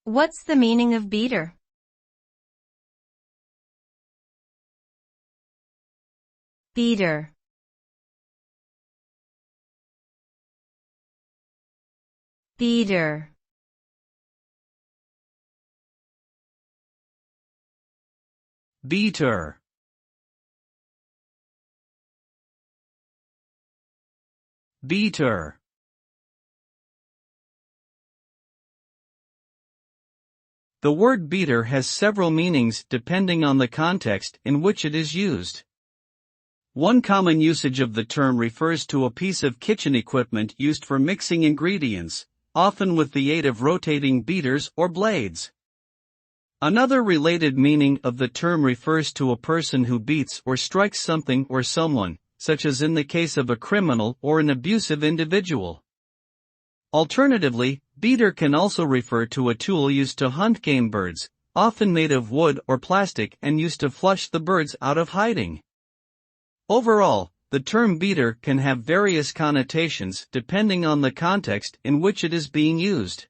What's the meaning of beater? Beater. Beater. Beater. Beater. The word beater has several meanings depending on the context in which it is used. One common usage of the term refers to a piece of kitchen equipment used for mixing ingredients, often with the aid of rotating beaters or blades. Another related meaning of the term refers to a person who beats or strikes something or someone, such as in the case of a criminal or an abusive individual. Alternatively, beater can also refer to a tool used to hunt game birds, often made of wood or plastic and used to flush the birds out of hiding. Overall, the term beater can have various connotations depending on the context in which it is being used.